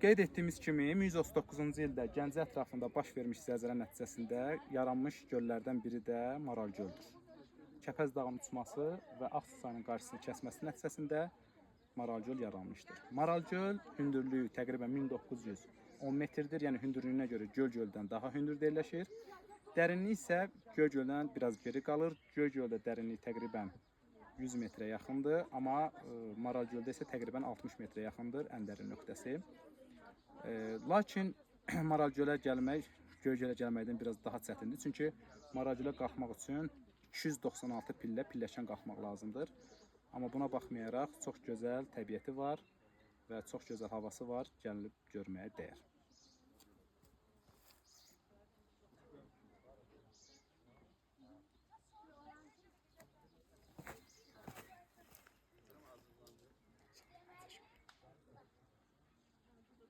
Qeyd etdiyimiz kimi 1139-cu ildə Gəncə ətrafında baş vermiş zəlzələ nəticəsində yaranmış göllərdən biri də Maral göldür. Kəpəz dağının uçması və Ağsu çayının qarşısını kəsməsi nəticəsində Maral göl yaranmışdır. Maral göl hündürlüyü təqribən 1910 metrdir, yəni hündürlüyünə görə Göygöldən daha hündür yerləşir. Dərinliyi isə Göygöldən biraz geri qalır. Göygöldə dərinliyi təqribən 100 metrə yaxındır, amma Maral göldə isə təqribən 60 metrə yaxındır ən dərin nöqtəsi. Lakin Maral gölə gəlmək Göygölə gəlməkdən biraz daha çətindir. Çünki Maral gölə qalxmaq üçün 296 pillə pilləkən qalxmaq lazımdır. Amma buna baxmayaraq çox gözəl təbiəti var və çox gözəl havası var, gəlib görməyə dəyər.